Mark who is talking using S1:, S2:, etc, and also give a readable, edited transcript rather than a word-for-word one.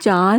S1: 4